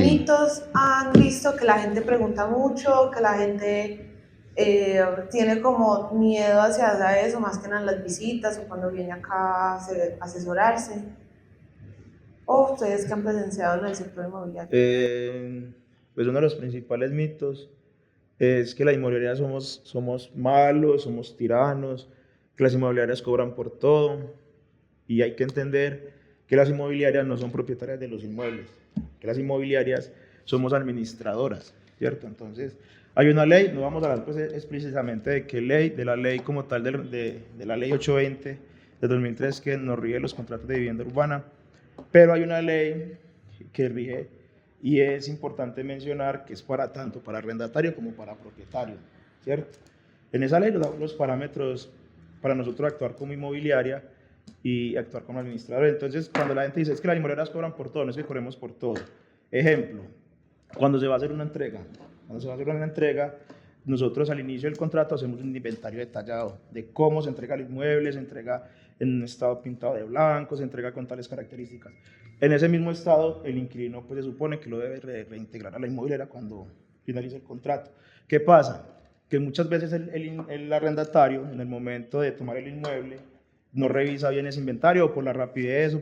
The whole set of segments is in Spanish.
mitos han visto que la gente pregunta mucho, que la gente tiene como miedo hacia eso, más que nada en las visitas o cuando viene acá a asesorarse? ¿O ustedes que han presenciado en el sector inmobiliario? Pues uno de los principales mitos es que la inmobiliaria somos malos, somos tiranos, que las inmobiliarias cobran por todo, y hay que entender que las inmobiliarias no son propietarias de los inmuebles, que las inmobiliarias somos administradoras, ¿cierto? Entonces, hay una ley, no vamos a hablar pues, es precisamente de qué ley, de la ley como tal, de la ley 820 de 2003 que nos rige los contratos de vivienda urbana, pero hay una ley que rige y es importante mencionar que es para tanto para arrendatario como para propietario, ¿cierto? En esa ley nos damos los parámetros para nosotros actuar como inmobiliaria y actuar como administrador. Entonces, cuando la gente dice es que las inmobiliarias cobran por todo, no es que cobremos por todo. Ejemplo, cuando se va a hacer una entrega, nosotros al inicio del contrato hacemos un inventario detallado de cómo se entrega el inmueble, se entrega en un estado pintado de blanco, se entrega con tales características. En ese mismo estado, el inquilino pues, se supone que lo debe reintegrar a la inmobiliaria cuando finalice el contrato. ¿Qué pasa? Que muchas veces el arrendatario, en el momento de tomar el inmueble, no revisa bien ese inventario, o por la rapidez, o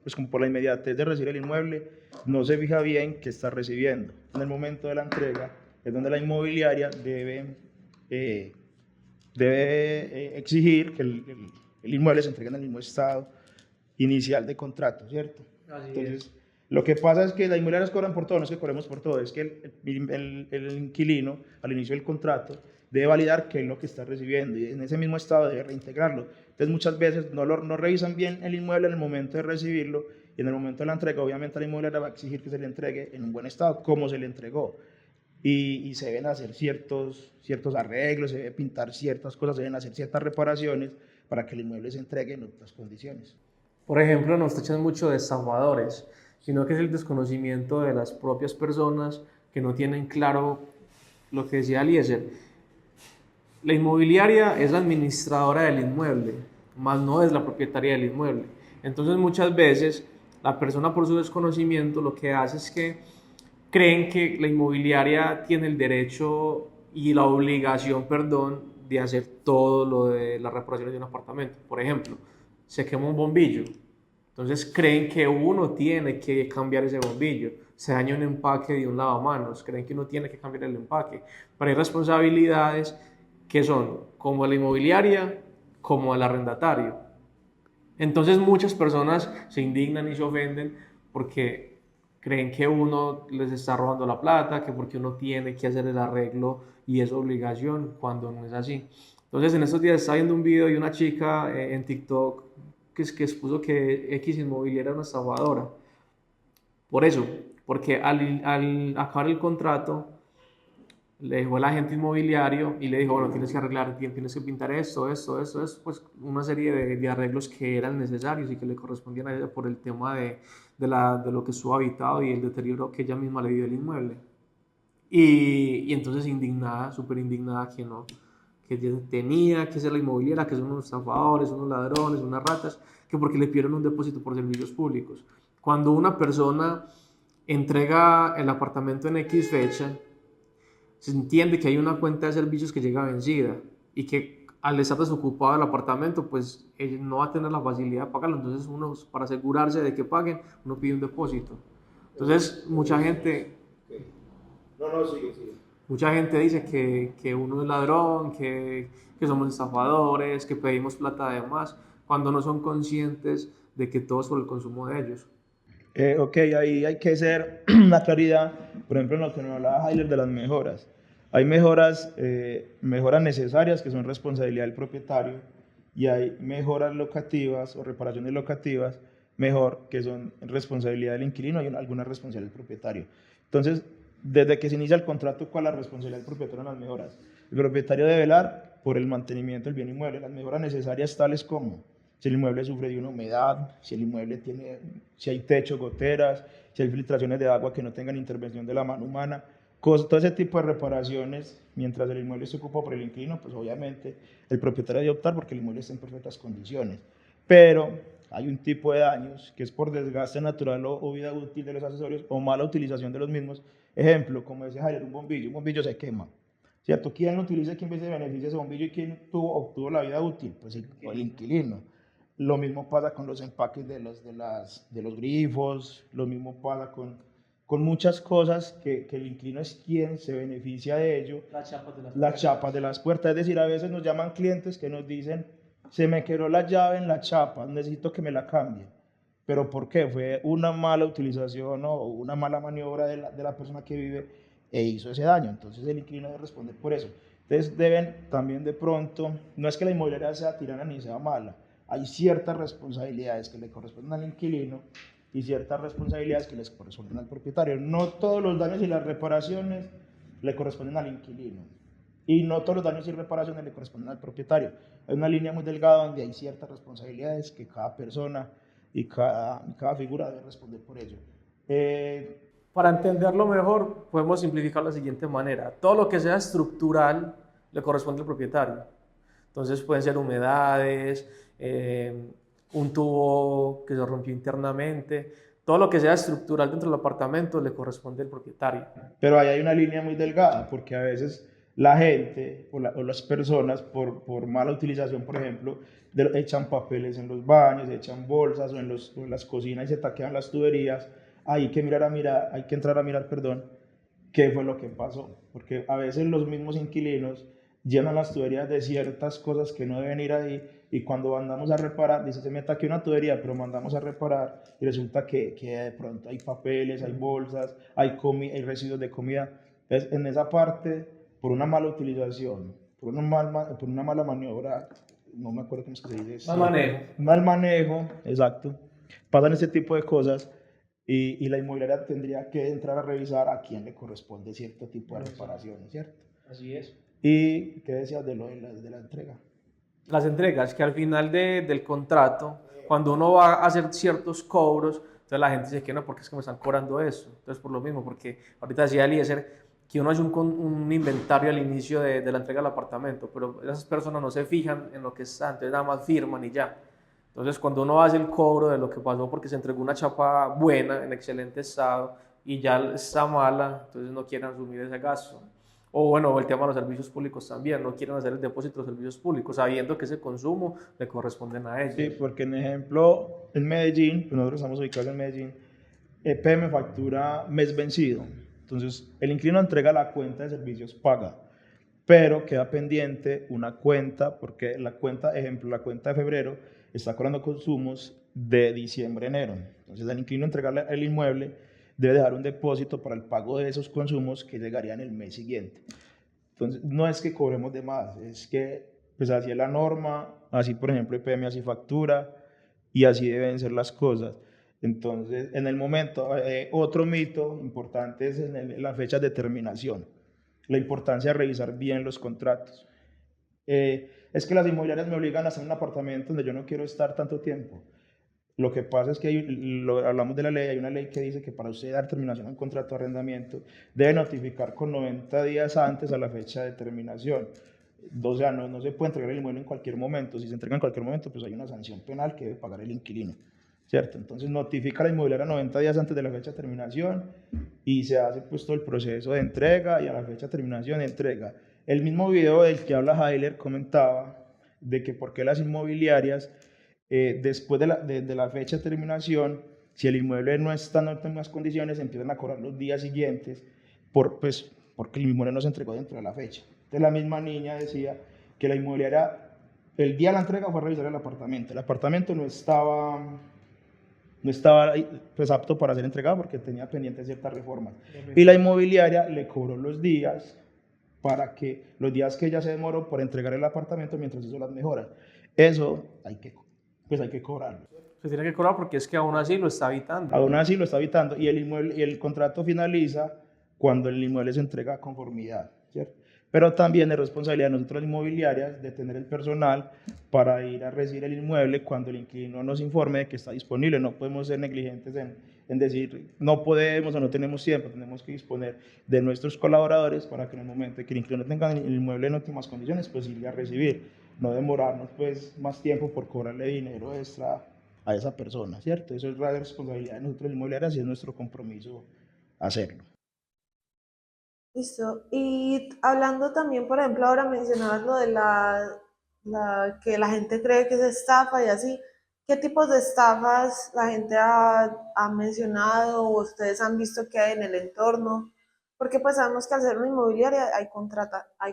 pues como por la inmediatez de recibir el inmueble, no se fija bien qué está recibiendo. En el momento de la entrega es donde la inmobiliaria debe exigir que el inmueble se entregue en el mismo estado inicial de contrato, ¿cierto? Así Entonces, es. lo que pasa es que las inmobiliarias cobran por todo, no es que cobremos por todo, es que el inquilino al inicio del contrato debe validar qué es lo que está recibiendo y en ese mismo estado debe reintegrarlo. Entonces muchas veces no revisan bien el inmueble en el momento de recibirlo y en el momento de la entrega obviamente la inmobiliaria va a exigir que se le entregue en un buen estado, como se le entregó. Y se deben hacer ciertos arreglos, se debe pintar ciertas cosas, se deben hacer ciertas reparaciones para que el inmueble se entregue en otras condiciones. Por ejemplo, nos tachan mucho de estafadores, sino que es el desconocimiento de las propias personas que no tienen claro lo que decía Eliezer. La inmobiliaria es la administradora del inmueble, más no es la propietaria del inmueble. Entonces muchas veces la persona por su desconocimiento lo que hace es que creen que la inmobiliaria tiene el derecho y la obligación, perdón, de hacer todo lo de las reparaciones de un apartamento. Por ejemplo, se quema un bombillo, entonces creen que uno tiene que cambiar ese bombillo. Se daña un empaque de un lavamanos, creen que uno tiene que cambiar el empaque. Pero hay responsabilidades que son como la inmobiliaria, como el arrendatario. Entonces muchas personas se indignan y se ofenden porque creen que uno les está robando la plata, que porque uno tiene que hacer el arreglo y es obligación, cuando no es así. Entonces en estos días estaba viendo un video de una chica en TikTok que expuso que X inmobiliaria era una estafadora. Por eso, porque al acabar el contrato, le dejó el agente inmobiliario y le dijo, bueno, tienes que arreglar, tienes que pintar esto, pues una serie de arreglos que eran necesarios y que le correspondían a ella por el tema de lo que estuvo habitado y el deterioro que ella misma le dio el inmueble. Y entonces indignada, súper indignada que no, que tenía que ser la inmobiliaria, que son unos estafadores, unos ladrones, unas ratas, que porque le pidieron un depósito por servicios públicos. Cuando una persona entrega el apartamento en X fecha, se entiende que hay una cuenta de servicios que llega vencida y que al estar desocupado el apartamento, pues no va a tener la facilidad de pagarlo. Entonces uno, para asegurarse de que paguen, uno pide un depósito. Entonces mucha gente dice que uno es ladrón, que somos estafadores, que pedimos plata de más, cuando no son conscientes de que todo es por el consumo de ellos. Ok, ahí hay que hacer una claridad, por ejemplo, en lo que nos hablaba Heiler de las mejoras. Hay mejoras necesarias que son responsabilidad del propietario y hay mejoras locativas o reparaciones locativas mejor que son responsabilidad del inquilino y alguna responsabilidad del propietario. Entonces, desde que se inicia el contrato, ¿cuál es la responsabilidad del propietario en las mejoras? El propietario debe velar por el mantenimiento del bien inmueble, las mejoras necesarias tales como si el inmueble sufre de una humedad, si hay techo, goteras, si hay filtraciones de agua que no tengan intervención de la mano humana, todo ese tipo de reparaciones, mientras el inmueble esté ocupado por el inquilino, pues obviamente el propietario debe optar porque el inmueble esté en perfectas condiciones. Pero hay un tipo de daños que es por desgaste natural o vida útil de los accesorios o mala utilización de los mismos. Ejemplo, como decía Javier, un bombillo se quema, ¿cierto? ¿Quién lo utiliza, quién se beneficia de ese bombillo y quién obtuvo la vida útil? Pues el inquilino. Lo mismo pasa con los empaques de los grifos, lo mismo pasa con muchas cosas que el inquilino es quien se beneficia de ello. Las chapas de las puertas, es decir, a veces nos llaman clientes que nos dicen, se me quedó la llave en la chapa, necesito que me la cambie. ¿Pero por qué? Fue una mala utilización o una mala maniobra de la persona que vive e hizo ese daño. Entonces el inquilino debe responder por eso. Entonces deben también de pronto, no es que la inmobiliaria sea tirana ni sea mala, hay ciertas responsabilidades que le corresponden al inquilino y ciertas responsabilidades que les corresponden al propietario. No todos los daños y las reparaciones le corresponden al inquilino y no todos los daños y reparaciones le corresponden al propietario. Hay una línea muy delgada donde hay ciertas responsabilidades que cada persona y cada figura debe responder por ello. Para entenderlo mejor, podemos simplificar de la siguiente manera. Todo lo que sea estructural le corresponde al propietario. Entonces pueden ser humedades, un tubo que se rompió internamente, todo lo que sea estructural dentro del apartamento le corresponde al propietario. Pero ahí hay una línea muy delgada, porque a veces la gente o las personas, por mala utilización, por ejemplo, echan papeles en los baños, echan bolsas o en las cocinas y se taquean las tuberías. Hay que entrar a mirar, perdón, qué fue lo que pasó, porque a veces los mismos inquilinos llenan las tuberías de ciertas cosas que no deben ir ahí y cuando mandamos a reparar, dice, se me taqueó una tubería, pero mandamos a reparar y resulta que de pronto hay papeles, hay bolsas, hay residuos de comida. Entonces, en esa parte, por una mala utilización, por una mala maniobra, no me acuerdo cómo es que se dice. Mal manejo. Mal manejo, exacto. Pasan ese tipo de cosas y la inmobiliaria tendría que entrar a revisar a quién le corresponde cierto tipo de reparaciones, ¿cierto? Así es. ¿Y qué decías de la entrega? Las entregas, que al final del contrato, cuando uno va a hacer ciertos cobros, entonces la gente dice que no, porque es que me están cobrando eso. Entonces por lo mismo, porque ahorita decía Eliezer que uno hace un inventario al inicio de la entrega del apartamento, pero esas personas no se fijan en lo que está, entonces nada más firman y ya. Entonces cuando uno hace el cobro de lo que pasó porque se entregó una chapa buena, en excelente estado, y ya está mala, entonces no quieren asumir ese gasto. O bueno, el tema de los servicios públicos también, no quieren hacer el depósito de los servicios públicos, sabiendo que ese consumo le corresponden a ellos. Sí, porque en ejemplo, en Medellín, pues nosotros estamos ubicados en Medellín, EPM factura mes vencido. Entonces, el inquilino entrega la cuenta de servicios paga, pero queda pendiente una cuenta, porque la cuenta de febrero está cobrando consumos de diciembre, enero. Entonces, el inquilino entregarle el inmueble debe dejar un depósito para el pago de esos consumos que llegarían el mes siguiente. Entonces, no es que cobremos de más, es que pues así es la norma, así por ejemplo EPM así factura y así deben ser las cosas. Entonces, en el momento, otro mito importante es en las fechas de terminación, la importancia de revisar bien los contratos. Es que las inmobiliarias me obligan a hacer un apartamento donde yo no quiero estar tanto tiempo. Lo que pasa es que hablamos de la ley, hay una ley que dice que para usted dar terminación a un contrato de arrendamiento debe notificar con 90 días antes a la fecha de terminación. O sea, no se puede entregar el inmueble en cualquier momento. Si se entrega en cualquier momento, pues hay una sanción penal que debe pagar el inquilino, ¿cierto? Entonces notifica a la inmobiliaria 90 días antes de la fecha de terminación y se hace pues todo el proceso de entrega y a la fecha de terminación de entrega. El mismo video del que habla Heiler comentaba de que por qué las inmobiliarias después de la fecha de terminación, si el inmueble no está en óptimas condiciones, empiezan a cobrar los días siguientes porque el inmueble no se entregó dentro de la fecha. Entonces la misma niña decía que la inmobiliaria, el día de la entrega fue a revisar el apartamento no estaba pues, apto para ser entregado porque tenía pendiente ciertas reformas. Y la inmobiliaria le cobró los días los días que ella se demoró por entregar el apartamento mientras hizo las mejoras. Eso hay que cobrarlo. Se tiene que cobrar porque es que aún así lo está evitando. Aún así lo está evitando y el contrato finaliza cuando el inmueble se entrega a conformidad, ¿cierto? Pero también es responsabilidad de nosotros inmobiliarias de tener el personal para ir a recibir el inmueble cuando el inquilino nos informe de que está disponible. No podemos ser negligentes en decir no podemos o no tenemos tiempo, tenemos que disponer de nuestros colaboradores para que en el momento en que el inquilino tenga el inmueble en óptimas condiciones, pues ir a recibir, no demorarnos pues más tiempo por cobrarle dinero extra a esa persona, ¿cierto? Eso es la responsabilidad de nosotros inmobiliarios y es nuestro compromiso hacerlo. Listo. Y hablando también, por ejemplo, ahora mencionabas lo de que la gente cree que es estafa y así. ¿Qué tipos de estafas la gente ha mencionado o ustedes han visto que hay en el entorno? Porque pues sabemos que al ser una inmobiliaria hay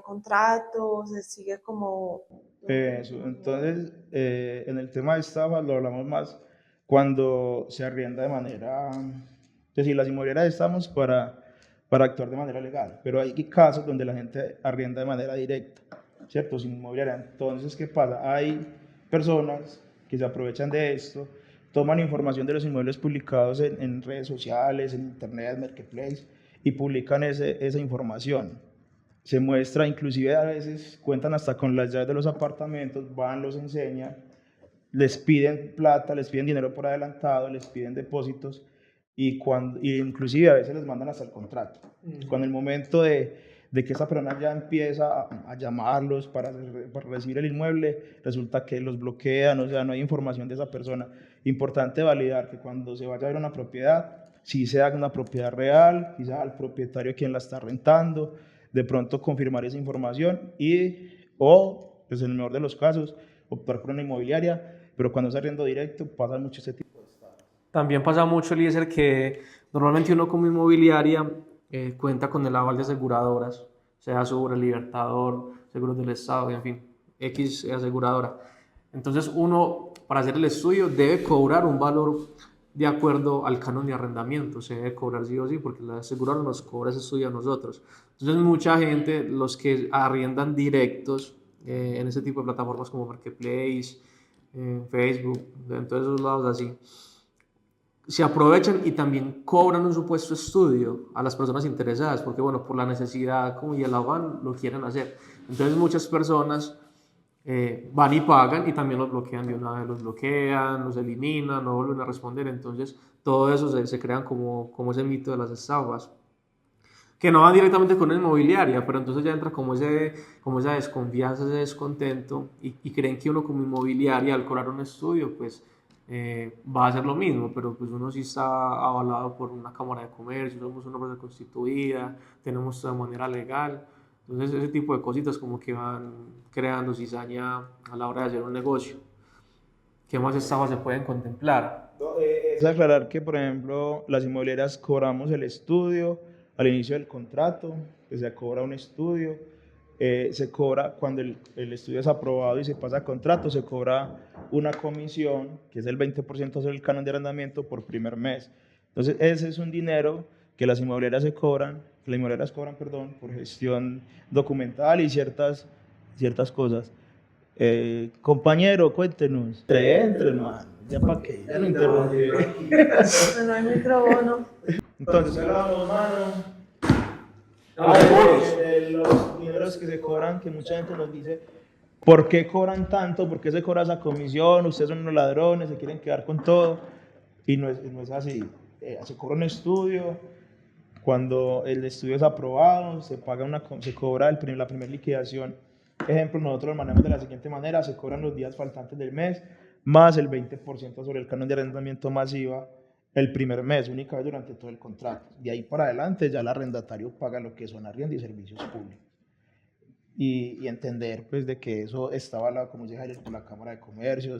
contratos, se sigue como... Entonces, en el tema de estafa lo hablamos más cuando se arrienda de manera, es decir, las inmobiliarias estamos para actuar de manera legal, pero hay casos donde la gente arrienda de manera directa, ¿cierto? Sin inmobiliaria. Entonces, ¿qué pasa? Hay personas que se aprovechan de esto, toman información de los inmuebles publicados en redes sociales, en internet, marketplace, y publican esa información. Se muestra, inclusive a veces cuentan hasta con las llaves de los apartamentos, van, los enseñan, les piden plata, les piden dinero por adelantado, les piden depósitos y inclusive a veces les mandan hasta el contrato. Cuando el momento de que esa persona ya empieza a llamarlos para recibir el inmueble, resulta que los bloquean, o sea, no hay información de esa persona. Importante validar que cuando se vaya a ver una propiedad, si sea una propiedad real, quizá al propietario quien la está rentando, de pronto confirmar esa información o, pues en el mejor de los casos, optar por una inmobiliaria, pero cuando es arriendo directo pasa mucho ese tipo. También pasa mucho, Eliezer, que normalmente uno como inmobiliaria cuenta con el aval de aseguradoras, sea Seguro Libertador, Seguros del Estado, en fin, X aseguradora. Entonces uno, para hacer el estudio, debe cobrar un valor de acuerdo al canon de arrendamiento, se debe cobrar sí o sí, porque la aseguradora nos cobra ese estudio a nosotros. Entonces mucha gente, los que arriendan directos en ese tipo de plataformas como Marketplace, Facebook, en todos esos lados así, se aprovechan y también cobran un supuesto estudio a las personas interesadas, porque bueno, por la necesidad como y el afán lo quieren hacer. Entonces muchas personas van y pagan y también los bloquean de una vez, los bloquean, los eliminan, no vuelven a responder. Entonces todo eso se crean como ese mito de las estafas, que no van directamente con la inmobiliaria, pero entonces ya entra como esa desconfianza, ese descontento y creen que uno como inmobiliaria al cobrar un estudio pues va a hacer lo mismo, pero pues uno sí está avalado por una cámara de comercio, somos una empresa constituida, tenemos todo de manera legal, entonces ese tipo de cositas como que van creando cizaña a la hora de hacer un negocio. ¿Qué más estafas se pueden contemplar? Es aclarar que, por ejemplo, las inmobiliarias cobramos el estudio al inicio del contrato, que se cobra un estudio, se cobra cuando el estudio es aprobado y se pasa a contrato, se cobra una comisión, que es el 20% sobre el canon de arrendamiento por primer mes. Entonces, ese es un dinero que las inmobiliarias cobran, perdón, por gestión documental y ciertas cosas. Compañero, cuéntenos. Entre, hermano. Ya para qué, ya no interrumpí. No hay micrófono. Entonces, hablábamos, mano, los dineros que se cobran, que mucha gente nos dice, ¿por qué cobran tanto? ¿Por qué se cobra esa comisión? Ustedes son unos ladrones, se quieren quedar con todo. Y no es así. Se cobra un estudio. Cuando el estudio es aprobado, se cobra la primera liquidación. Ejemplo, nosotros lo manejamos de la siguiente manera: se cobran los días faltantes del mes, más el 20% sobre el canon de arrendamiento masiva el primer mes, únicamente durante todo el contrato. De ahí para adelante ya el arrendatario paga lo que son arriendo y servicios públicos. Y entender pues de que eso está avalado, como dice Jair, por la Cámara de Comercio.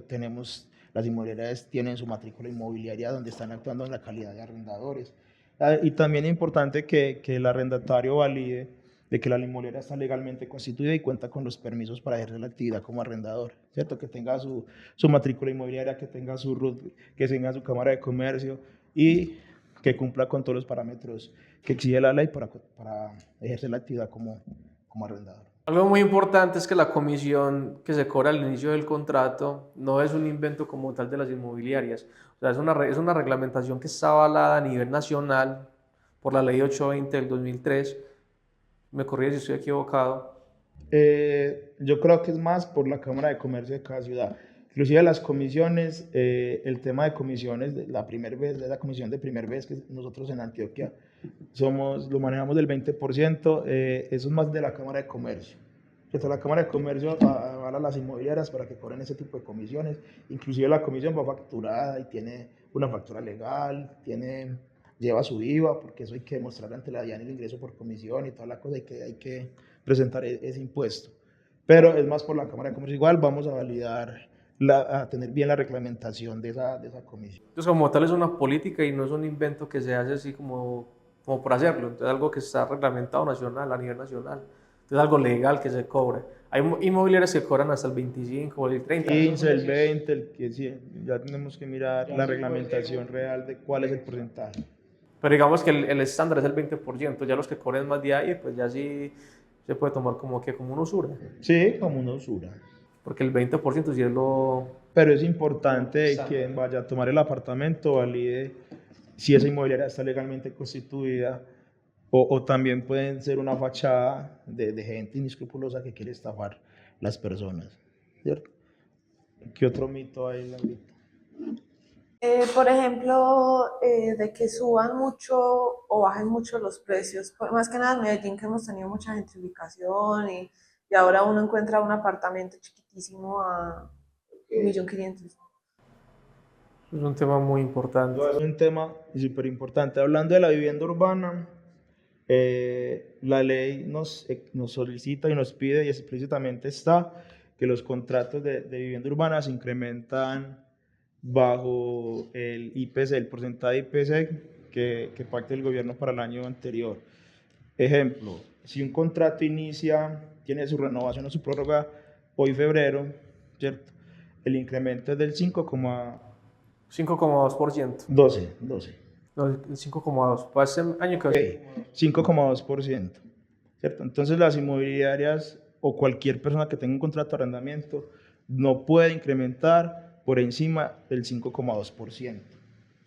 Las inmobiliarias tienen su matrícula inmobiliaria donde están actuando en la calidad de arrendadores. Y también es importante que el arrendatario valide de que la inmobiliaria está legalmente constituida y cuenta con los permisos para ejercer la actividad como arrendador, ¿cierto? Que tenga su matrícula inmobiliaria, que tenga su RUT, que tenga su Cámara de Comercio y que cumpla con todos los parámetros que exige la ley para ejercer la actividad como arrendador. Algo muy importante es que la comisión que se cobra al inicio del contrato no es un invento como tal de las inmobiliarias. O sea, es una reglamentación que está avalada a nivel nacional por la ley 820 del 2003. Me corrige si estoy equivocado. Yo creo que es más por la Cámara de Comercio de cada ciudad. Inclusive las comisiones, el tema de comisiones, de la comisión de primer vez que nosotros en Antioquia lo manejamos del 20%, eso es más de la Cámara de Comercio. que la Cámara de Comercio avala a las inmobiliarias para que cobren ese tipo de comisiones. Inclusive la comisión va facturada y tiene una factura legal, lleva su IVA, porque eso hay que demostrar ante la DIAN el ingreso por comisión y toda la cosa, hay que presentar ese impuesto. Pero es más por la Cámara de Comercio. Igual vamos a validar, a tener bien la reglamentación de esa comisión. Entonces, como tal, es una política y no es un invento que se hace así como por hacerlo. Entonces, algo que está reglamentado nacional, a nivel nacional. Entonces, algo legal que se cobre. Hay inmobiliarias que cobran hasta el 25 o el 30. 15, el 20, el que sí, ya tenemos que mirar la reglamentación real de cuál es el porcentaje. Pero digamos que el estándar es el 20%. Ya los que cobren más de ahí, pues ya sí se puede tomar como una usura. Sí, como una usura. Porque el 20% sí es lo... Pero es importante que quien vaya a tomar el apartamento valide si esa inmobiliaria está legalmente constituida, o también pueden ser una fachada de gente inescrupulosa que quiere estafar las personas, ¿cierto? ¿Qué otro mito hay, Laurita? Por ejemplo, de que suban mucho o bajen mucho los precios, más que nada en Medellín, que hemos tenido mucha gentrificación y ahora uno encuentra un apartamento chiquitísimo a 1.500.000. Es un tema muy importante. Es un tema súper importante. Hablando de la vivienda urbana, la ley nos solicita y nos pide, y explícitamente está, que los contratos de vivienda urbana se incrementan bajo el IPC, el porcentaje de IPC que pacte el gobierno para el año anterior. Ejemplo, si un contrato tiene su renovación o su prórroga hoy febrero, ¿cierto? El incremento es del 5,2%. 12. No, el 5,2%. Para este año que... Okay, 5,2%, ¿cierto? Entonces las inmobiliarias o cualquier persona que tenga un contrato de arrendamiento no puede incrementar por encima del 5,2%,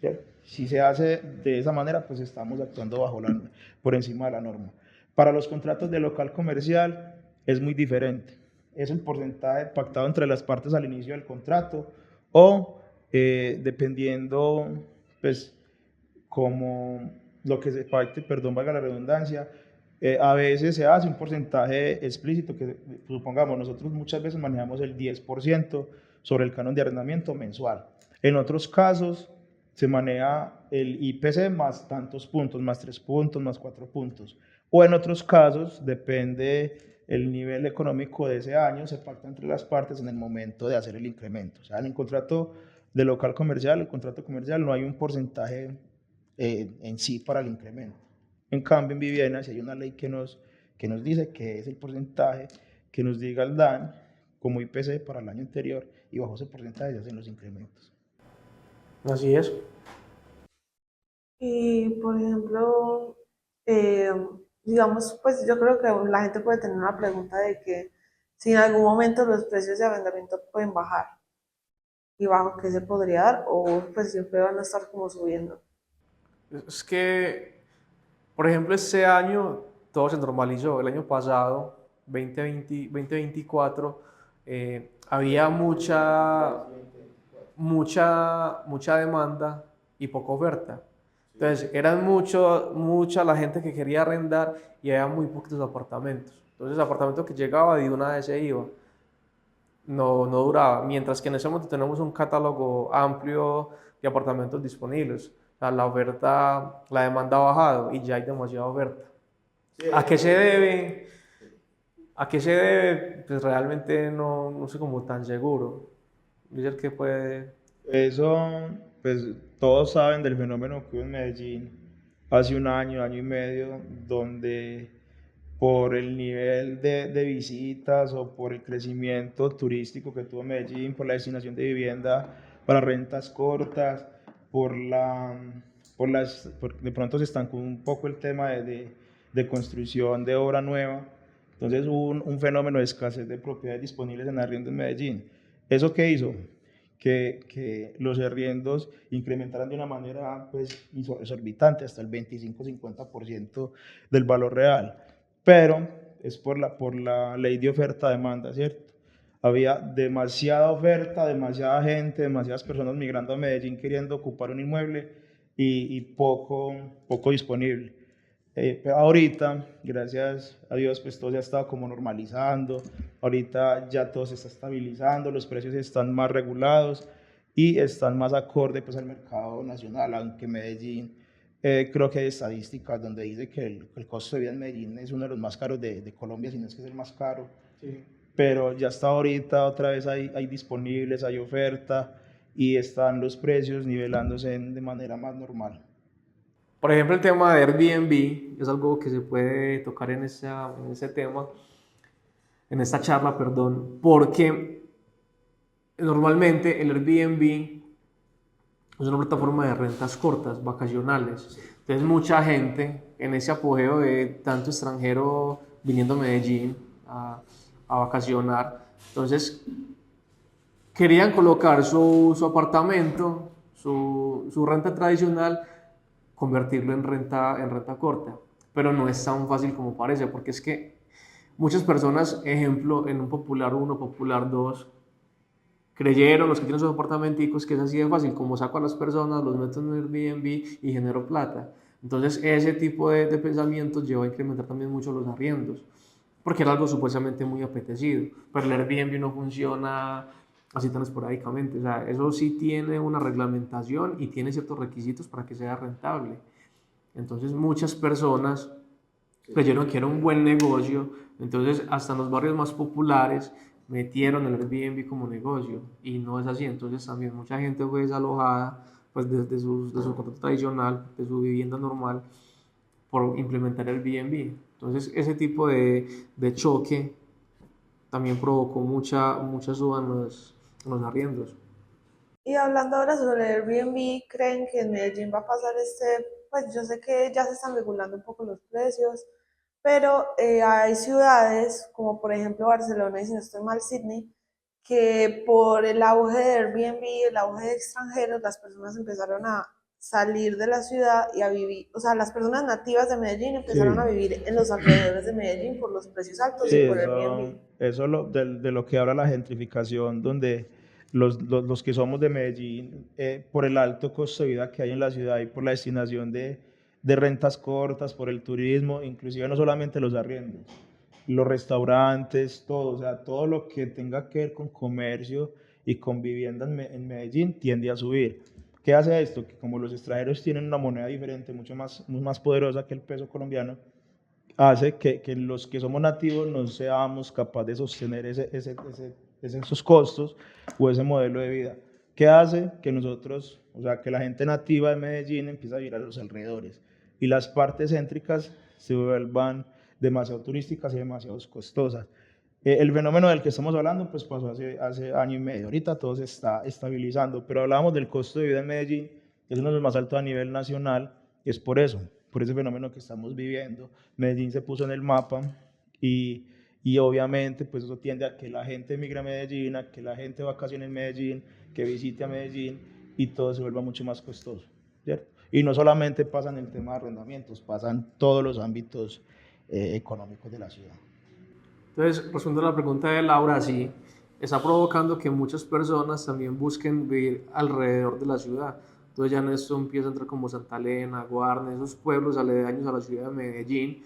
¿cierto? Si se hace de esa manera, pues estamos actuando por encima de la norma. Para los contratos de local comercial es muy diferente. Es el porcentaje pactado entre las partes al inicio del contrato o dependiendo, pues, como lo que se pacte, perdón, valga la redundancia, a veces se hace un porcentaje explícito que, supongamos, nosotros muchas veces manejamos el 10% sobre el canon de arrendamiento mensual. En otros casos se maneja el IPC más tantos puntos, más 3 puntos, más 4 puntos. O en otros casos, depende el nivel económico de ese año, se pacta entre las partes en el momento de hacer el incremento. O sea, en el contrato de local comercial, el contrato comercial, no hay un porcentaje en sí para el incremento. En cambio, en vivienda, si hay una ley que nos dice que es el porcentaje que nos diga el DAN como IPC para el año anterior, y bajo ese porcentaje se hacen los incrementos. Así es. Y, por ejemplo, digamos, pues yo creo que la gente puede tener una pregunta de que si en algún momento los precios de arrendamiento pueden bajar y bajo qué se podría dar o pues siempre van a estar como subiendo. Es que, por ejemplo, este año todo se normalizó. El año pasado, 2024, había mucha demanda y poca oferta. Entonces, eran mucha la gente que quería arrendar y había muy poquitos apartamentos. Entonces, el apartamento que llegaba de una vez se iba. No duraba. Mientras que en ese momento tenemos un catálogo amplio de apartamentos disponibles. O sea, la oferta, la demanda ha bajado y ya hay demasiada oferta. ¿A qué se debe? ¿A qué se debe? Pues realmente no sé como tan seguro. Dice que puede... Eso, pues todos saben del fenómeno que hubo en Medellín hace un año y medio, donde por el nivel de visitas o por el crecimiento turístico que tuvo Medellín, por la destinación de vivienda para rentas cortas, de pronto se estancó un poco el tema de construcción de obra nueva. Entonces hubo un fenómeno de escasez de propiedades disponibles en arriendo en Medellín. ¿Eso qué hizo? Que los arriendos incrementaran de una manera pues, exorbitante, hasta el 25-50% del valor real. Pero es por la ley de oferta-demanda, ¿cierto? Había demasiada oferta, demasiada gente, demasiadas personas migrando a Medellín queriendo ocupar un inmueble y poco disponible. Pero ahorita, gracias a Dios, pues todo se ha estado como normalizando. Ahorita ya todo se está estabilizando, los precios están más regulados y están más acorde pues al mercado nacional, aunque Medellín, creo que hay estadísticas donde dice que el costo de vida en Medellín es uno de los más caros de Colombia, si no es que es el más caro. Sí. Pero ya está ahorita, otra vez hay disponibles, hay oferta y están los precios nivelándose de manera más normal. Por ejemplo, el tema de Airbnb es algo que se puede tocar en ese tema, en esta charla, perdón, porque normalmente el Airbnb es una plataforma de rentas cortas, vacacionales. Entonces mucha gente en ese apogeo de tanto extranjero viniendo a Medellín a vacacionar, entonces querían colocar su apartamento, su renta tradicional, convertirlo en renta corta. Pero no es tan fácil como parece, porque es que muchas personas, ejemplo, en un Popular 1, Popular 2, creyeron, los que tienen sus apartamenticos, que es así de fácil, como saco a las personas, los meto en Airbnb y genero plata. Entonces ese tipo de pensamientos lleva a incrementar también mucho los arriendos, porque era algo supuestamente muy apetecido, pero el Airbnb no funciona así tan esporádicamente, o sea, eso sí tiene una reglamentación y tiene ciertos requisitos para que sea rentable. Entonces muchas personas creyeron que era un buen negocio, entonces hasta en los barrios más populares metieron el Airbnb como negocio y no es así, entonces también mucha gente fue desalojada pues de su contrato tradicional, de su vivienda normal por implementar el Airbnb. Entonces ese tipo de choque también provocó mucha suba en los arriendos. Y hablando ahora sobre Airbnb, ¿creen que en Medellín va a pasar pues yo sé que ya se están regulando un poco los precios, pero hay ciudades como por ejemplo Barcelona y si no estoy mal Sydney, que por el auge de Airbnb, el auge de extranjeros, las personas empezaron a salir de la ciudad y a vivir, o sea, las personas nativas de Medellín empezaron a Sí. vivir en los alrededores de Medellín por los precios altos Sí, y por Airbnb. eso de lo que habla la gentrificación, donde los que somos de Medellín, por el alto costo de vida que hay en la ciudad y por la destinación de rentas cortas, por el turismo, inclusive no solamente los arriendos, los restaurantes, todo, o sea, todo lo que tenga que ver con comercio y con vivienda en Medellín tiende a subir. ¿Qué hace esto? Que como los extranjeros tienen una moneda diferente, mucho más poderosa que el peso colombiano, hace que los que somos nativos no seamos capaces de sostener esos costos o ese modelo de vida. ¿Qué hace? Que nosotros, o sea, que la gente nativa de Medellín empieza a vivir a los alrededores y las partes céntricas se vuelvan demasiado turísticas y demasiado costosas. El fenómeno del que estamos hablando pues pasó hace año y medio, ahorita todo se está estabilizando, pero hablábamos del costo de vida en Medellín, que es uno de los más altos a nivel nacional, y es por ese fenómeno que estamos viviendo. Medellín se puso en el mapa y, y obviamente pues eso tiende a que la gente emigre a Medellín, a que la gente vacacione en Medellín, que visite a Medellín y todo se vuelva mucho más costoso, ¿cierto? Y no solamente pasa en el tema de arrendamientos, pasan todos los ámbitos económicos de la ciudad. Entonces, respondiendo a la pregunta de Laura, sí, está provocando que muchas personas también busquen vivir alrededor de la ciudad. Entonces ya en esto empieza a entrar como Santa Elena, Guarne, esos pueblos aledaños a la ciudad de Medellín,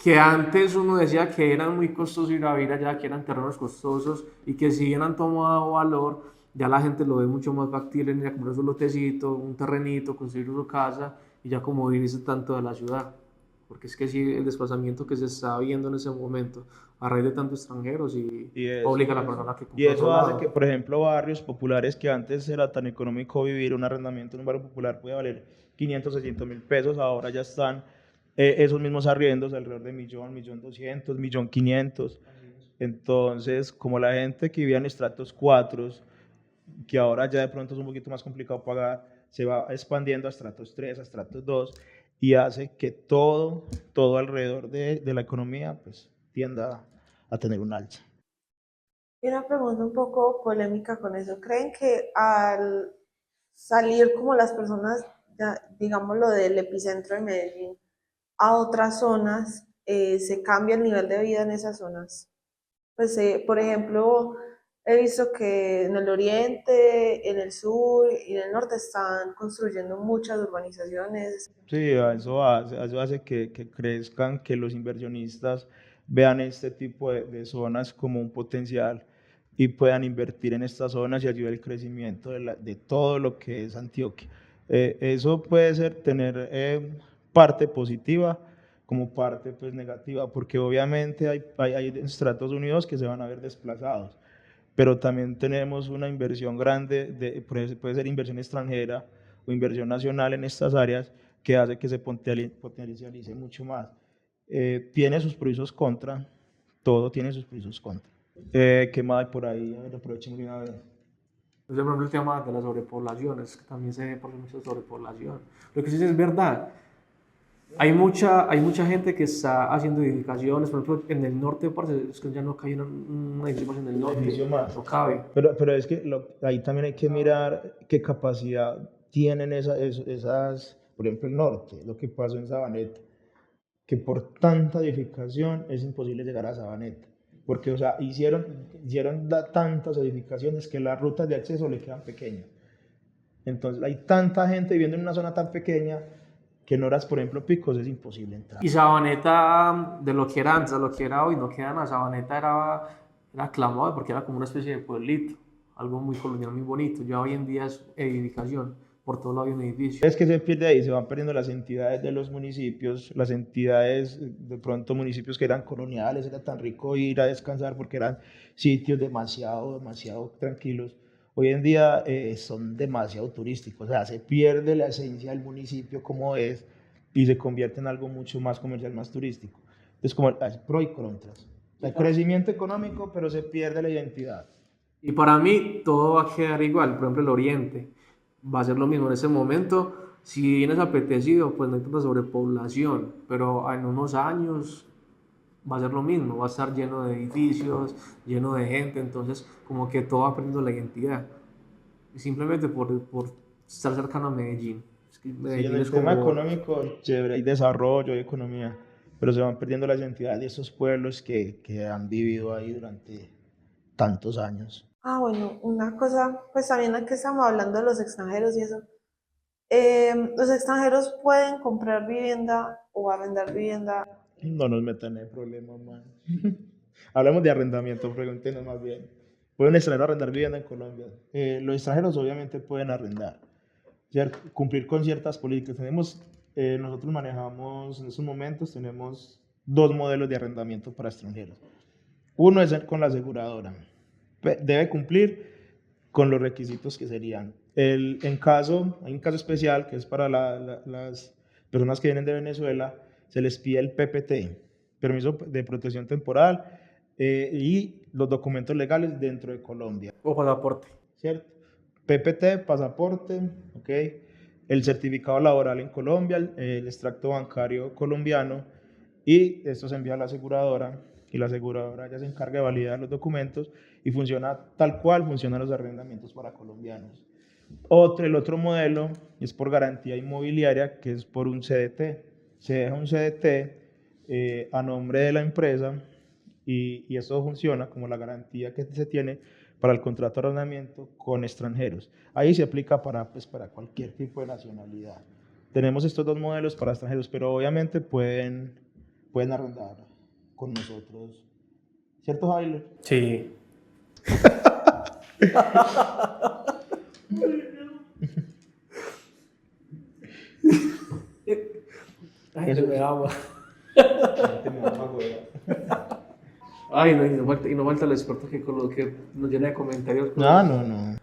que antes uno decía que eran muy costosos ir a vivir allá, que eran terrenos costosos y que si bien han tomado valor, ya la gente lo ve mucho más factible en ir a comprar su lotecito, un terrenito, construir su casa y ya como vivirse tanto de la ciudad. Porque es que sí, el desplazamiento que se está viendo en ese momento a raíz de tantos extranjeros y Y obliga a eso, la persona que y compra otro eso hace que, lado. por ejemplo, barrios populares que antes era tan económico vivir, un arrendamiento en un barrio popular podía valer 500, 600.000 pesos, ahora ya están esos mismos arriendos alrededor de 1.000.000, 1.200.000, 1.500.000. Entonces, como la gente que vivía en estratos 4, que ahora ya de pronto es un poquito más complicado pagar, se va expandiendo a estratos 3, a estratos 2 y hace que todo alrededor de la economía pues tienda a tener un alza. Y una pregunta un poco polémica con eso. ¿Creen que al salir como las personas, ya, digámoslo, del epicentro de Medellín a otras zonas, se cambia el nivel de vida en esas zonas? Pues, por ejemplo, He visto que en el oriente, en el sur y en el norte están construyendo muchas urbanizaciones. Sí, eso hace que crezcan, que los inversionistas vean este tipo de zonas como un potencial y puedan invertir en estas zonas y ayudar el crecimiento de todo lo que es Antioquia. Eso puede ser tener parte positiva como parte pues, negativa, porque obviamente hay estratos unidos que se van a ver desplazados, pero también tenemos una inversión grande, puede ser inversión extranjera o inversión nacional en estas áreas, que hace que se potencialice mucho más. Tiene sus pros y sus contras, todo tiene sus pros y sus contras. ¿Qué más hay por ahí? A ver, aprovechemos de una vez. Entonces, por ejemplo, el tema de la sobrepoblación, es que también se ve por mucha sobrepoblación. Lo que sí es verdad, hay mucha gente que está haciendo edificaciones, por ejemplo, en el norte, parce, es que ya no cae una edificación en el norte, Edificio más. no cabe. Pero es que ahí también hay que mirar qué capacidad tienen esas, por ejemplo, el norte, lo que pasó en Sabaneta, que por tanta edificación es imposible llegar a Sabaneta, porque, o sea, hicieron tantas edificaciones que las rutas de acceso le quedan pequeñas. Entonces, hay tanta gente viviendo en una zona tan pequeña que en horas, por ejemplo, picos es imposible entrar. Y Sabaneta, de lo que era antes a lo que era hoy, no queda nada. Sabaneta era aclamado porque era como una especie de pueblito, algo muy colonial, muy bonito. Ya hoy en día es edificación, por todo lado hay un edificio. Es que se pierde ahí, se van perdiendo las entidades de los municipios, las entidades, de pronto municipios que eran coloniales, era tan rico ir a descansar porque eran sitios demasiado tranquilos. Hoy en día son demasiado turísticos, o sea, se pierde la esencia del municipio como es y se convierte en algo mucho más comercial, más turístico. Entonces, como hay pro y contras. Hay crecimiento económico, pero se pierde la identidad. Y para mí todo va a quedar igual, por ejemplo el oriente va a ser lo mismo en ese momento, si vienes apetecido pues no hay tanta sobrepoblación, pero en unos años va a ser lo mismo, va a estar lleno de edificios, lleno de gente, entonces como que todo va perdiendo la identidad, y simplemente por estar cercano a Medellín. Es que Sí, Medellín en el es tema como... económico, chévere, hay desarrollo, hay economía, pero se van perdiendo las identidades de esos pueblos que han vivido ahí durante tantos años. Ah, bueno, una cosa, pues también aquí estamos hablando de los extranjeros y eso. Los extranjeros pueden comprar vivienda o arrendar vivienda. No nos metan en problemas, man. Hablamos de arrendamiento, pregúntenos más bien. ¿Puede un extranjero arrendar vivienda en Colombia? Los extranjeros obviamente pueden arrendar, cumplir con ciertas políticas. Nosotros manejamos en estos momentos, tenemos dos modelos de arrendamiento para extranjeros. Uno es con la aseguradora. Debe cumplir con los requisitos que serían. Hay un caso especial que es para las personas que vienen de Venezuela, se les pide el PPT, permiso de protección temporal, y los documentos legales dentro de Colombia. O pasaporte. ¿Cierto? PPT, pasaporte, ¿ok? El certificado laboral en Colombia, el extracto bancario colombiano, y esto se envía a la aseguradora, y la aseguradora ya se encarga de validar los documentos y funciona tal cual funcionan los arrendamientos para colombianos. El otro modelo es por garantía inmobiliaria, que es por un CDT. Se deja un CDT a nombre de la empresa y eso funciona como la garantía que se tiene para el contrato de arrendamiento con extranjeros. Ahí se aplica para cualquier tipo de nacionalidad. Tenemos estos dos modelos para extranjeros, pero obviamente pueden arrendar con nosotros. ¿Cierto, Javier? Sí. Ay, Eso me es. ama. Gente, me da una hueva. Ay, no, y no falta el experto que nos llena de comentarios. No.